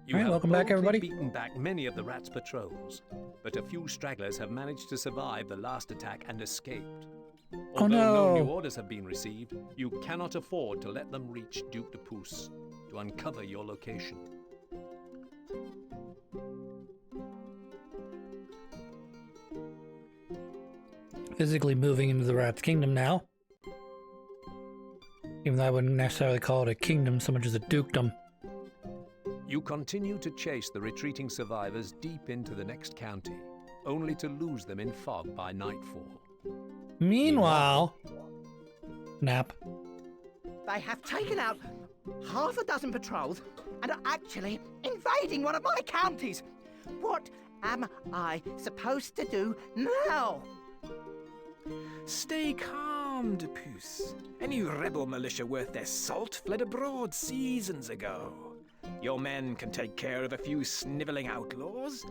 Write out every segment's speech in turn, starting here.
You have welcome back, everybody. beaten back many of the rats' patrols, but a few stragglers have managed to survive the last attack and escaped. Although no new orders have been received, you cannot afford to let them reach Duke de Pouce to uncover your location. Physically moving into the Rat's Kingdom now. Even though I wouldn't necessarily call it a kingdom so much as a dukedom. You continue to chase the retreating survivors deep into the next county, only to lose them in fog by nightfall. Meanwhile... Nap. They have taken out half a dozen patrols and are actually invading one of my counties. What am I supposed to do now? Stay calm, de Pouce. Any rebel militia worth their salt fled abroad seasons ago. Your men can take care of a few sniveling outlaws.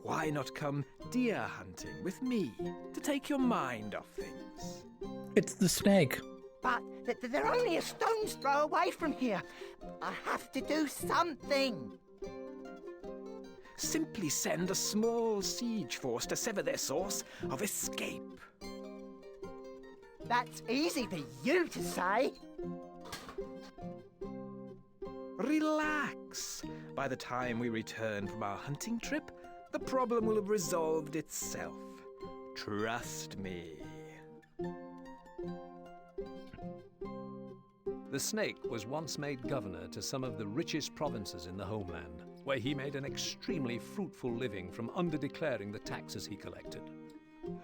Why not come deer hunting with me to take your mind off things? It's the snake. But they're only a stone's throw away from here. I have to do something. Simply send a small siege force to sever their source of escape. That's easy for you to say. Relax. By the time we return from our hunting trip, the problem will have resolved itself. Trust me. The snake was once made governor to some of the richest provinces in the homeland, where he made an extremely fruitful living from underdeclaring the taxes he collected.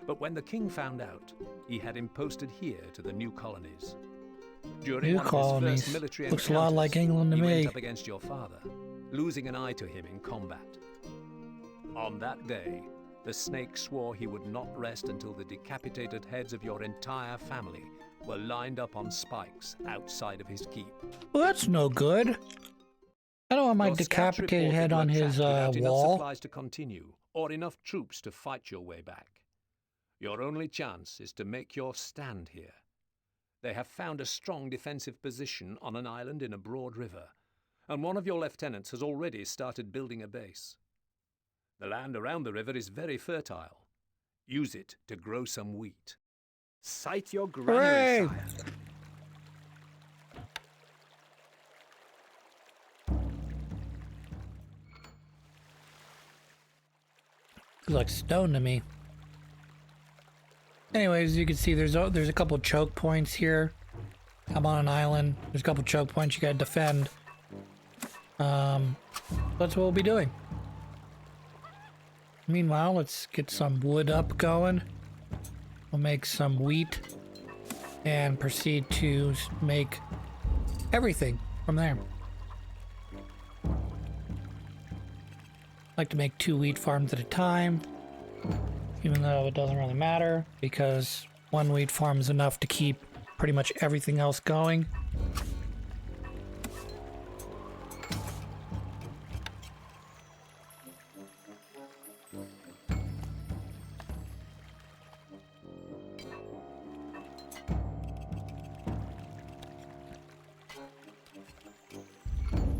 But when the king found out, he had him posted here to the new colonies. During one of his first military Looks a lot like England to he me. went up against your father, losing an eye to him in combat. On that day, the snake swore he would not rest until the decapitated heads of your entire family were lined up on spikes outside of his keep. Well, that's no good. I don't want my Your scouts decapitated reported head you on were his trapped without enough wall. supplies to continue, or enough troops to fight your way back. Your only chance is to make your stand here. They have found a strong defensive position on an island in a broad river, and one of your lieutenants has already started building a base. The land around the river is very fertile. Use it to grow some wheat. Cite your Hooray! granary, sire. Looks like stone to me. Anyways, you can see there's a couple choke points here. I'm on an island. There's a couple choke points you gotta defend. That's what we'll be doing. Meanwhile, let's get some wood up going. We'll make some wheat and proceed to make everything from there. I like to make 2 wheat farms at a time, even though it doesn't really matter because 1 wheat farm is enough to keep pretty much everything else going.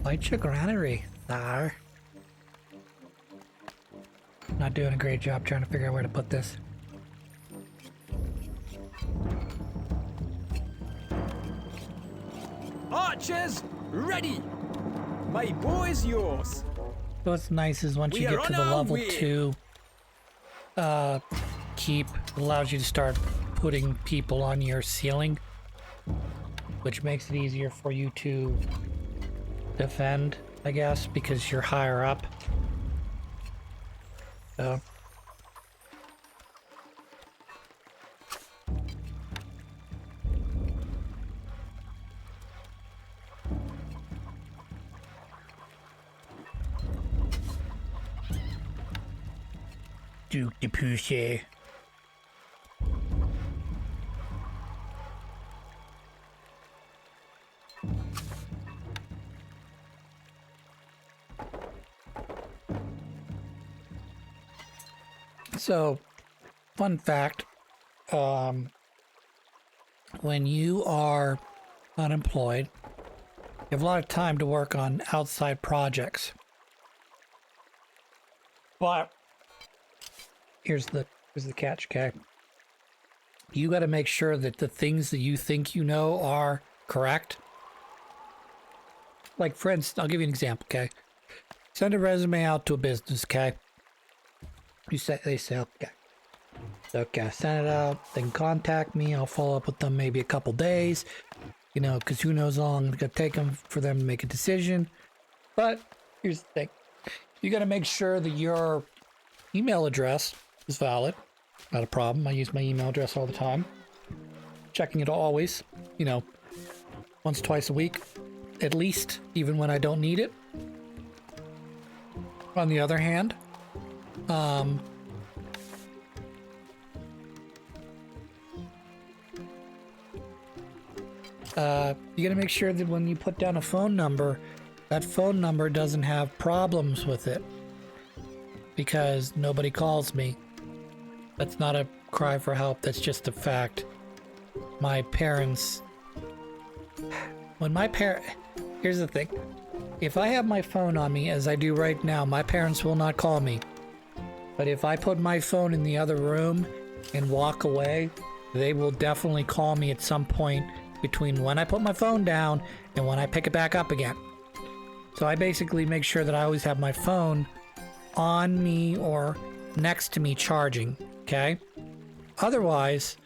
Light your granary, sir. Not doing a great job trying to figure out where to put this. Archers, ready! My bow is yours. What's nice is once you We are get to on the our level way. 2 keep, it allows you to start putting people on your ceiling, which makes it easier for you to defend, I guess, because you're higher up. So Duke de Pouce. So, fun fact, when you are unemployed, you have a lot of time to work on outside projects. But here's the catch, okay? You got to make sure that the things that you think you know are correct. Like, for instance, I'll give you an example, okay? Send a resume out to a business, okay? They say, okay, send it out. They can contact me. I'll follow up with them maybe a couple days, you know, because who knows how long it's going to take for them to make a decision. But here's the thing. You got to make sure that your email address is valid. Not a problem. I use my email address all the time. Checking it always, you know, once, twice a week, at least, even when I don't need it. On the other hand, you gotta make sure that when you put down a phone number, that phone number doesn't have problems with it. Because nobody calls me. That's not a cry for help, that's just a fact. My parents... Here's the thing. If I have my phone on me, as I do right now, my parents will not call me. But if I put my phone in the other room and walk away, they will definitely call me at some point between when I put my phone down and when I pick it back up again. So I basically make sure that I always have my phone on me or next to me charging, okay? Otherwise,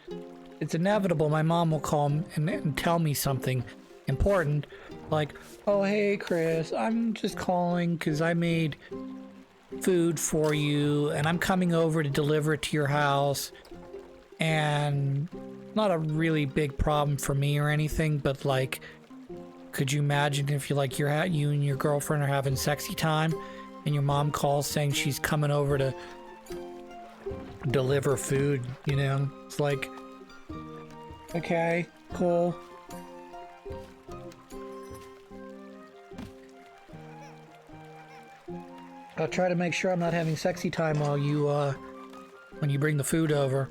it's inevitable my mom will call and tell me something important, like, oh, hey, Chris, I'm just calling because I made food for you and I'm coming over to deliver it to your house. And not a really big problem for me or anything, but like, could you imagine if you and your girlfriend are having sexy time and your mom calls saying she's coming over to deliver food, you know? It's like, okay, cool. I'll try to make sure I'm not having sexy time while you, when you bring the food over.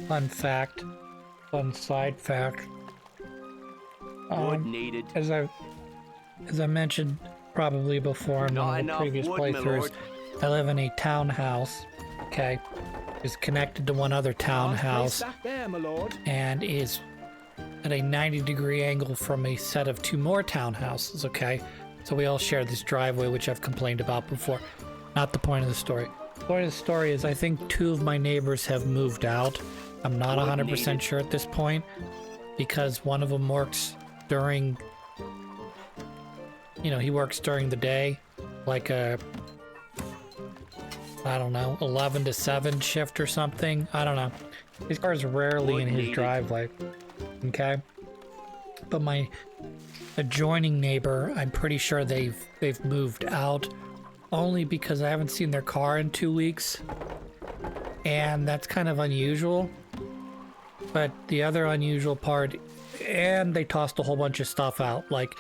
Fun fact. Fun side fact. Wood needed. As I mentioned probably before in one of the previous playthroughs, I live in a townhouse, okay? It's connected to one other townhouse There, my lord. and is at a 90-degree angle from a set of two more townhouses, okay? So we all share this driveway, which I've complained about before. Not the point of the story. The point of the story is I think two of my neighbors have moved out. I'm not 100% sure at this point because one of them works during, you know, he works during the day, like a, I don't know, 11 to 7 shift or something. I don't know. His car is rarely in his driveway. Okay, but my adjoining neighbor, I'm pretty sure they've moved out, only because I haven't seen their car in 2 weeks, and that's kind of unusual. But the other unusual part, and they tossed a whole bunch of stuff out. Like,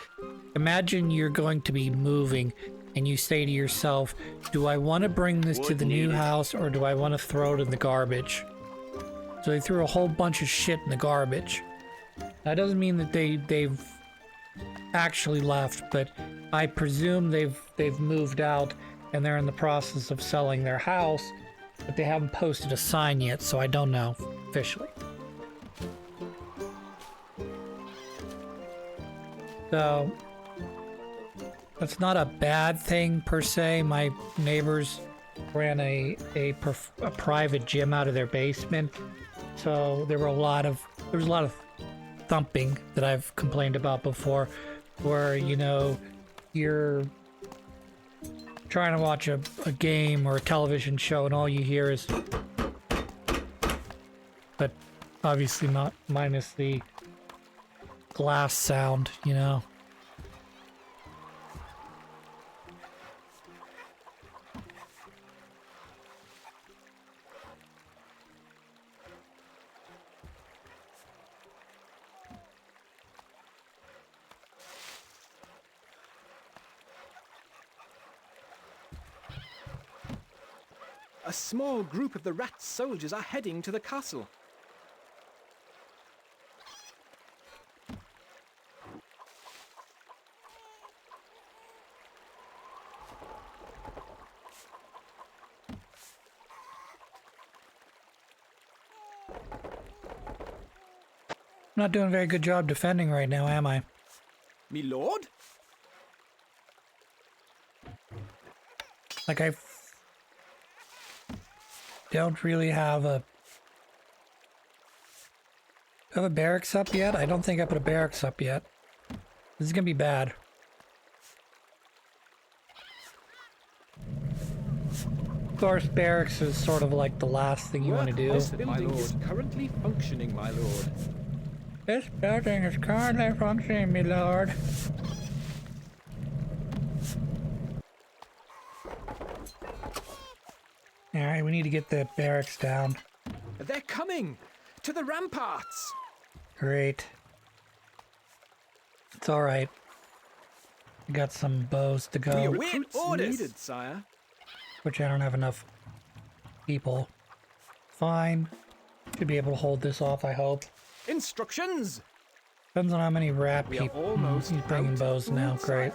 imagine you're going to be moving, and you say to yourself, "Do I want to bring this to the new house, or do I want to throw it in the garbage?" So they threw a whole bunch of shit in the garbage. That doesn't mean that they've actually left, but I presume they've moved out and they're in the process of selling their house, but they haven't posted a sign yet, so I don't know officially. So that's not a bad thing per se. My neighbors ran a private gym out of their basement, so there was a lot of thumping that I've complained about before, where, you know, you're trying to watch a game or a television show and all you hear is, but obviously not minus the glass sound, you know. A small group of the rat soldiers are heading to the castle. not doing a very good job defending right now, am I? Me lord? Like, I don't really have a... Do I have a barracks up yet? I don't think I put a barracks up yet. This is gonna be bad. Of course, barracks is sort of like the last thing you want to do. This building is currently functioning, my lord. This building is currently functioning, my lord. Alright, we need to get the barracks down. They're coming! To the ramparts! Great. It's alright. I got some bows to We go, await Recruits orders! needed, sire. which I don't have enough people. Fine. Should be able to hold this off, I hope. Instructions! Depends on how many rat We are people. almost He's bringing out bows of now. food, Great.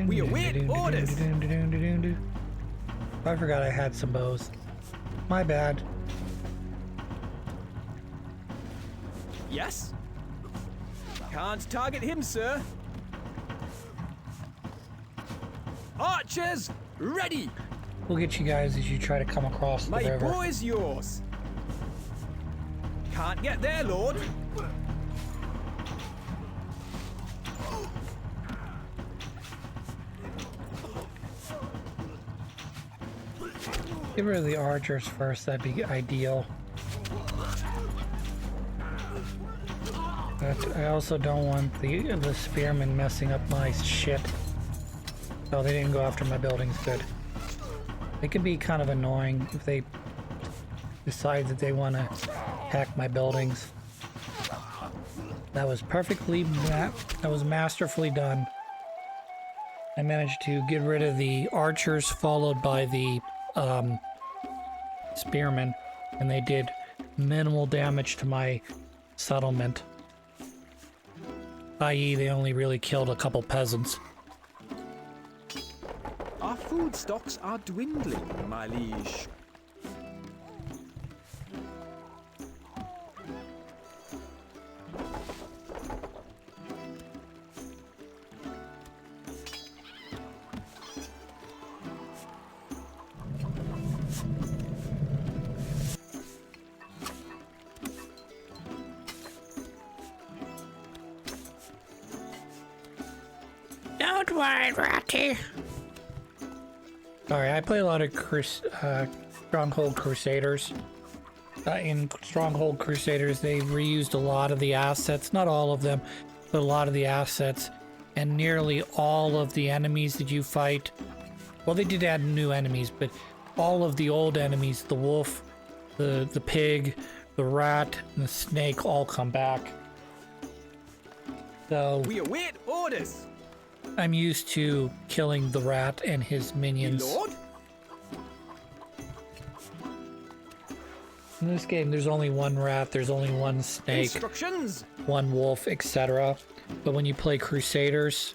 We await orders. I forgot I had some bows. My bad. Yes? Can't target him, sir. Archers, ready! We'll get you guys as you try to come across the My river. boy's yours. Can't get there, lord. Get rid of the archers first, that'd be ideal. But I also don't want the spearmen messing up my shit. Oh, they didn't go after my buildings, good. They can be kind of annoying if they decide that they want to hack my buildings. That was that was masterfully done. I managed to get rid of the archers followed by the spearmen, and they did minimal damage to my settlement. I.e., they only really killed a couple peasants. Our food stocks are dwindling, my liege. Don't worry, Ratty. Sorry, I play a lot of Stronghold Crusaders. In Stronghold Crusaders, they reused a lot of the assets, not all of them, but a lot of the assets, and nearly all of the enemies that you fight. Well, they did add new enemies, but all of the old enemies, the wolf, the pig, the rat, and the snake all come back. So We await orders. I'm used to killing the rat and his minions. Lord? In this game, there's only one rat, there's only one snake, Instructions. one wolf, etc. But when you play Crusaders,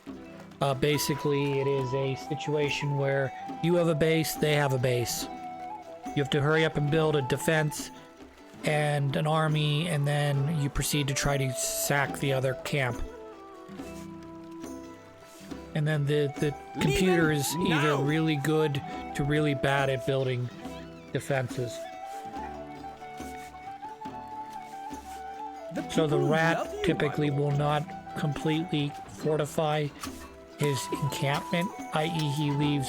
basically it is a situation where you have a base, they have a base. You have to hurry up and build a defense and an army, and then you proceed to try to sack the other camp. And then the computer is either now. really good to really bad at building defenses. So the people rat love you, typically my will lord. not completely fortify his encampment, i.e.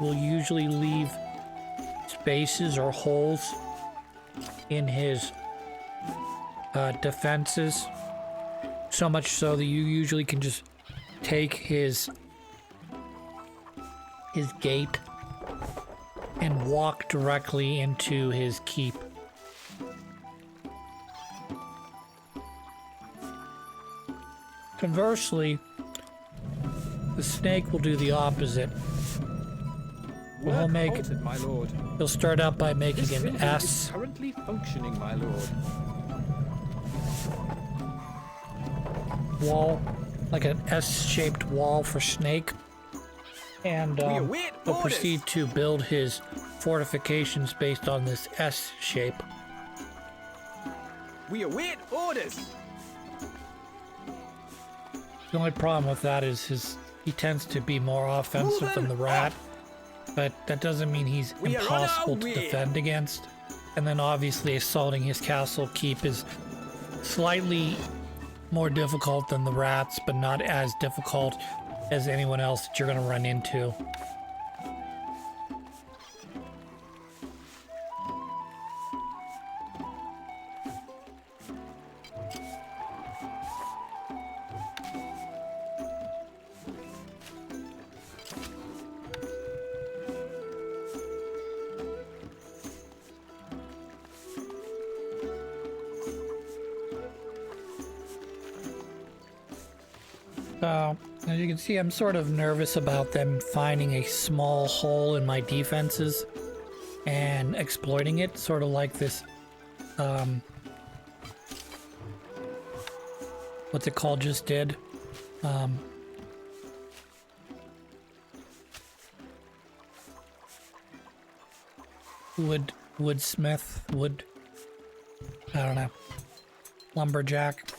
will usually leave spaces or holes in his defenses. So much so that you usually can just take his gate and walk directly into his keep. Conversely, the snake will do the opposite. Well, he'll Work halted, my lord. he'll start out by making This an building S is currently functioning, my lord. wall, like an S-shaped wall for snake, and We await he'll orders. proceed to build his fortifications based on this S shape. We await orders. The only problem with that is he tends to be more offensive than the rat, but that doesn't mean he's We are on our impossible to way. defend against. And then obviously assaulting his castle keep is slightly more difficult than the rats, but not as difficult as anyone else that you're going to run into. So, as you can see, I'm sort of nervous about them finding a small hole in my defenses and exploiting it, sort of like this, what's it called just did. Woodsmith, I don't know, lumberjack.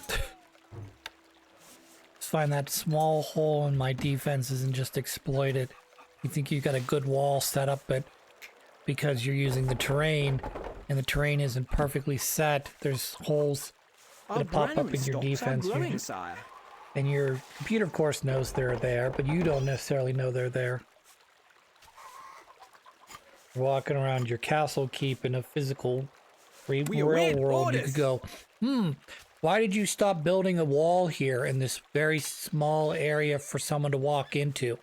Find that small hole in my defenses and just exploit it. You think you've got a good wall set up, but because you're using the terrain and the terrain isn't perfectly set, there's holes that pop up in your defense. And your computer, of course, knows they're there, but you don't necessarily know they're there. You're walking around your castle keep in a physical real world. You could go, why did you stop building a wall here in this very small area for someone to walk into?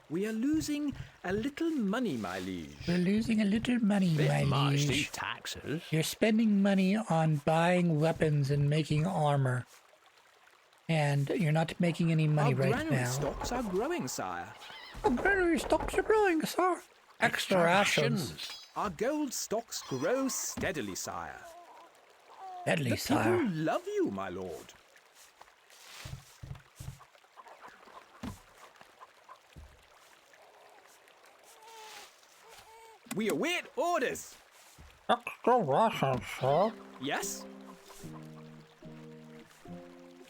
We are losing a little money, my liege. We're losing a little money, my liege. Taxes. You're spending money on buying weapons and making armor. And you're not making any money Our right granary now. stocks are growing, sire. Our granary stocks are growing, sir. Extra rations. Our gold stocks grow steadily, sire. Deadly, The sire. people love you, my lord. We await orders. Extra rations, sir. Yes?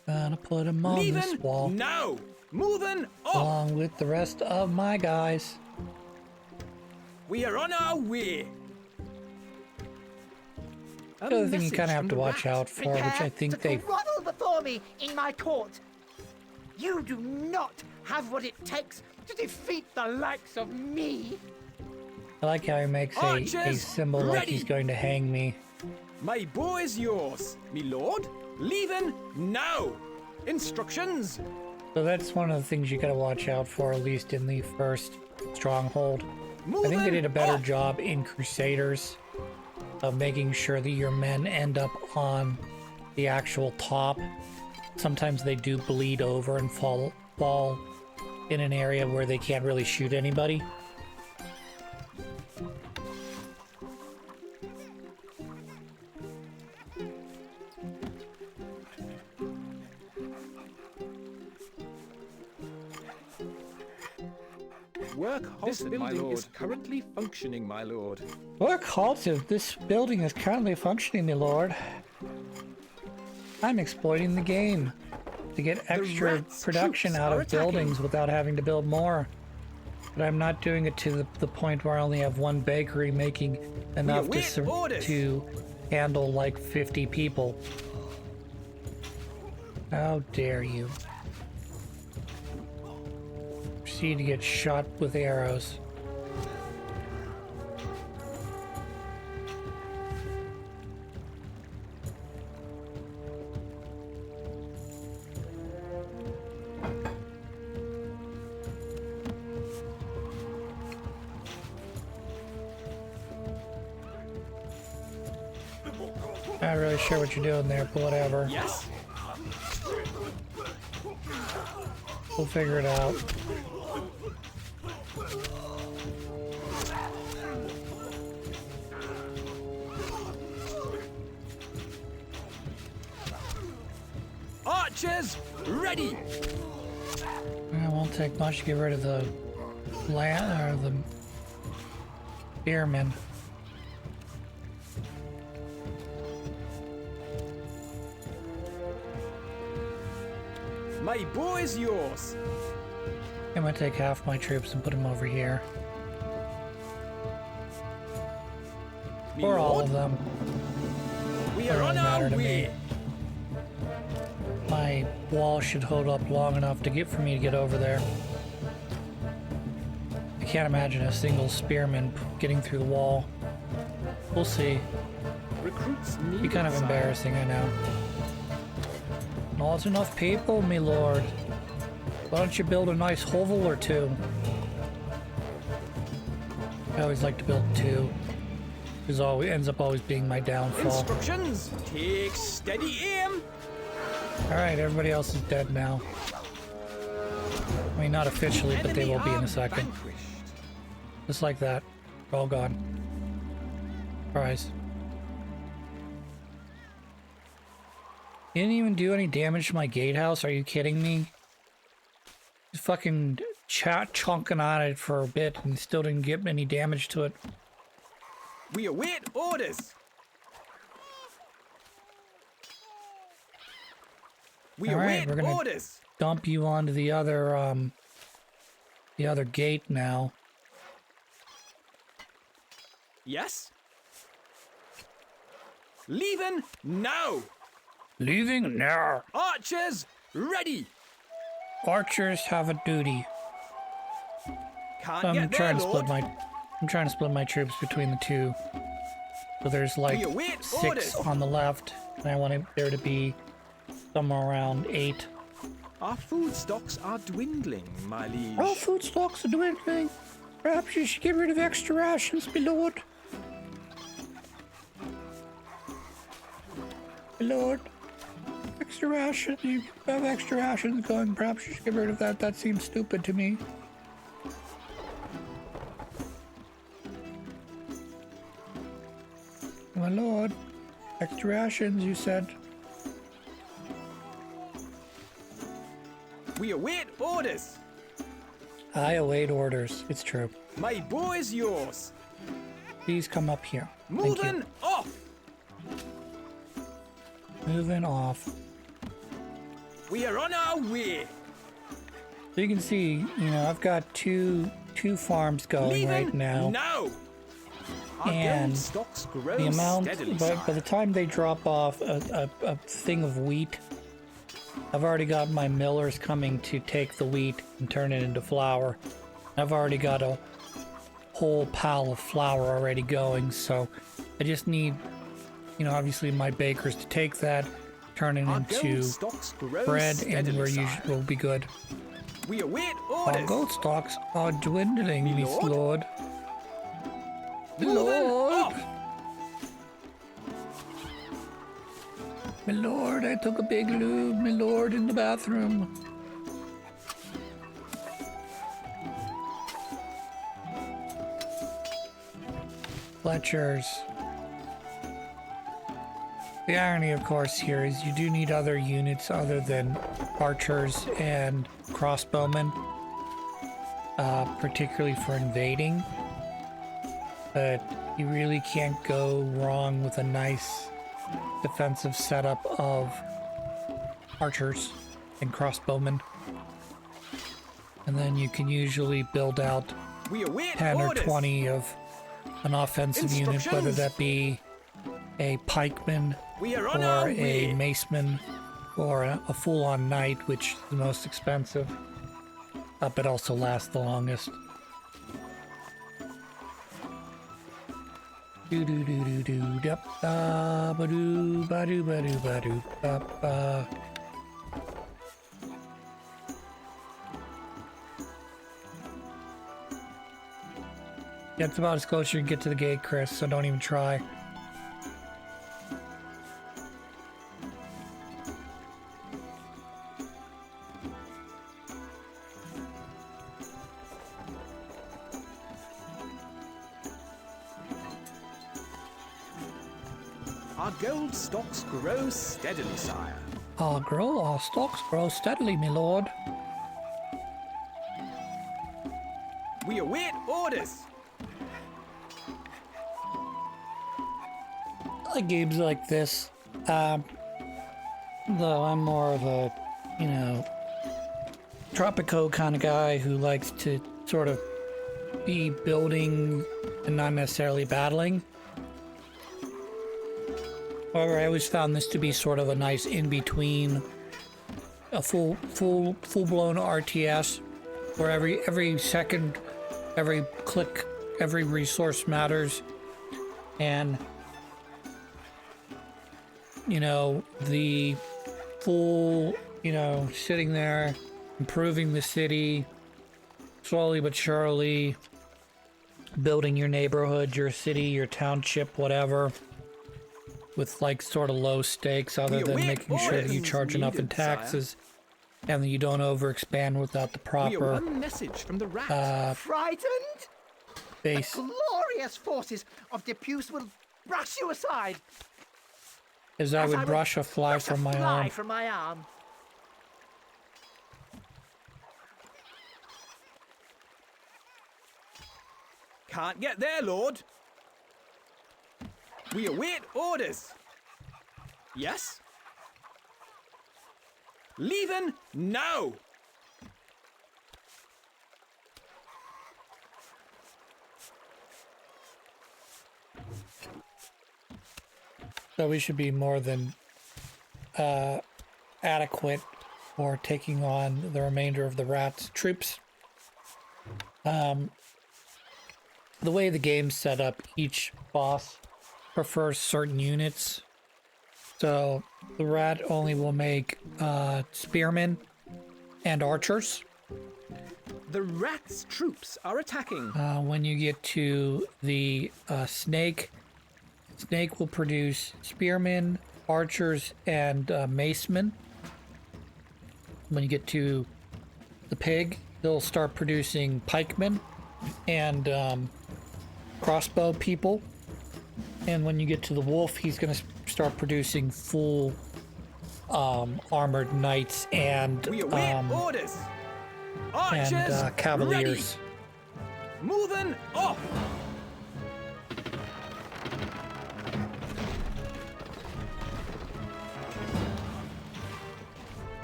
Gonna put him on this Leaving wall. now. Moving up. Along with the rest of my guys. We are on our way. A The other thing you message kind of have from to the watch rat. out for, which I Prepare think to they... grovel before me in my court. You do not have what it takes to defeat the likes of me. I like how he makes a Archers, symbol like ready. he's going to hang me. My bow is yours, me lord. Leaving now. Instructions. So that's one of the things you gotta watch out for, at least in the first Stronghold. I think they did a better job in Crusaders of making sure that your men end up on the actual top. Sometimes they do bleed over and fall in an area where they can't really shoot anybody. Work halted, my lord. Is currently functioning, my lord. Work halted. This building is currently functioning, my lord. I'm exploiting the game to get extra rats' production troops out are of attacking. buildings without having to build more. But I'm not doing it to the point where I only have one bakery making enough await orders. to handle like 50 people. How dare you. Proceed to get shot with arrows. Not really sure what you're doing there, but whatever. Yes? We'll figure it out. Archers, ready! It won't take much to get rid of the land or the spearmen. My boy's yours. I'm gonna take half my troops and put them over here. Me Or all lord, of them. we Doesn't are on really matter our to me. way. My wall should hold up long enough for me to get over there. I can't imagine a single spearman getting through the wall. We'll see. Recruits Be needed, kind of sire. embarrassing, I know. Not enough people, me lord. Why don't you build a nice hovel or two? I always like to build two. Because always ends up always being my downfall. Instructions. Take steady aim. Alright, everybody else is dead now. I mean, not officially, but they Enemy will be in a are second. vanquished. Just like that. They're all gone. Surprise. You didn't even do any damage to my gatehouse? Are you kidding me? Just fucking chunking on it for a bit and still didn't get any damage to it. We await orders. We All right, await we're gonna orders. dump you onto the other gate now. Yes. Leaving now. Leaving now. Archers ready. Archers have a duty. Can't I'm get there, trying to Lord. I'm trying to split my troops between the two. So there's like We await 6 orders. on the left, and I want there to be somewhere around 8. Our food stocks are dwindling, my liege. All food stocks are dwindling. Perhaps you should get rid of extra rations, my lord. My lord. Extra rations. You have extra rations going. Perhaps you should get rid of that. That seems stupid to me. My lord. Extra rations, you said. We await orders. I await orders. It's true. My boy's yours. Please come up here. Thank Moving you. off. Moving off. We are on our way. So you can see, you know, I've got two farms going Leaving right now. now. Our And gold stocks grow The amount, steadily, by sire. the time they drop off a thing of wheat, I've already got my millers coming to take the wheat and turn it into flour. I've already got a whole pile of flour already going, so I just need, you know, obviously my bakers to take that, turn it Our into gold stocks grow bread, and steadily, sire. we'll be good. We await Our orders. gold stocks are dwindling, Me Miss lord? Lord. Moving Lord. off. My lord, I took a big lube, my lord, in the bathroom. Fletchers. The irony, of course, here is you do need other units other than archers and crossbowmen, particularly for invading. But you really can't go wrong with a nice defensive setup of archers and crossbowmen. And then you can usually build out We await 10 or orders. 20 of an offensive unit, whether Instructions. that be a pikeman We are on our or a way. maceman or a full-on knight, which is the most expensive, but also lasts the longest. Do do do do do dup ba ba doo ba doo ba doo ba doo ba ba. Yeah, it's about as close as you can get to the gate, Chris, so don't even try. Our gold stocks grow steadily, sire. Our stocks grow steadily, my lord. We await orders. I like games like this. Though I'm more of a, you know, Tropico kind of guy who likes to sort of be building and not necessarily battling. However, I always found this to be sort of a nice in-between, a full-blown RTS, where every second, every click, every resource matters, and you know, the full, you know, sitting there, improving the city, slowly but surely, building your neighborhood, your city, your township, whatever, with like sort of low stakes other than making sure that you charge enough in taxes and that you don't overexpand without the proper message from the rat. Frightened? base. The glorious forces of Depuce will brush you aside. As I would brush a fly from my arm. From my arm. Can't get there, Lord. We await orders. Yes? Leaving now. So we should be more than adequate for taking on the remainder of the rat's troops. The way the game's set up, each boss prefers certain units. So the rat only will make spearmen and archers. The rat's troops are attacking. When you get to the snake, snake will produce spearmen, archers, and macemen. When you get to the pig, they'll start producing pikemen and crossbow people. And when you get to the wolf, he's going to start producing full armored knights and We await orders. Archers and cavaliers. ready. Moving off.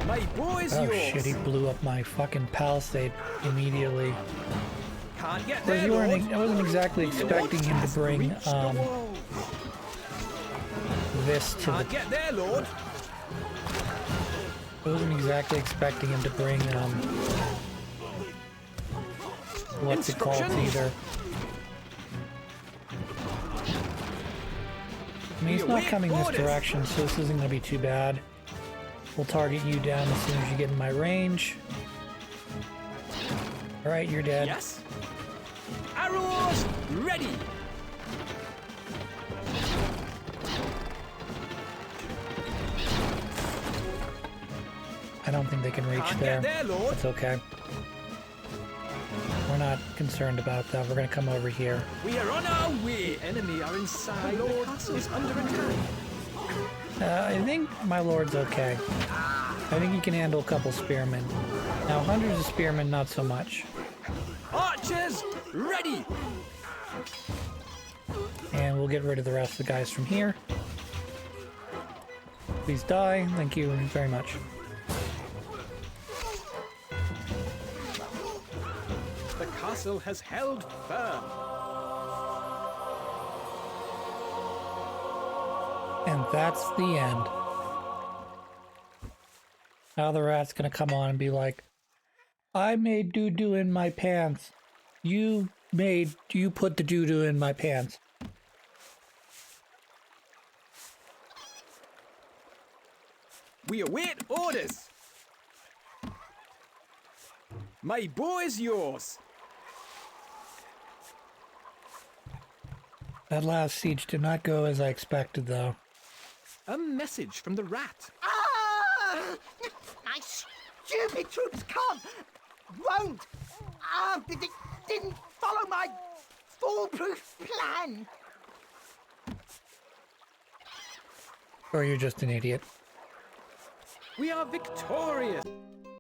My boy's Oh yours. shit, he blew up my fucking palisade immediately. Can't get But there, you Lord. weren't, I wasn't exactly expecting him to bring Reach the wall. this to Can't the... get there, Lord. I wasn't exactly expecting him to bring, what's it called Instructions. either. I mean, he's not coming this direction, so this isn't going to be too bad. We'll target you down as soon as you get in my range. Alright, you're dead. Yes. Arrows ready. I don't think they can reach Can't there. get there, Lord. It's okay. We're not concerned about that. We're going to come over here. We are on our way. The enemy are inside. The Lord is under attack. I think my lord's okay. I think he can handle a couple spearmen. Now, hundreds of spearmen, not so much. Archers ready. And we'll get rid of the rest of the guys from here. Please die. Thank you very much. The castle has held firm. And that's the end. Now the rat's gonna come on and be like, I made doo-doo in my pants. You put the doo-doo in my pants. We await orders. My bow is yours. That last siege did not go as I expected, though. A message from the rat. Ah! My stupid troops can't, won't, they didn't follow my foolproof plan. Or you're just an idiot. We are victorious.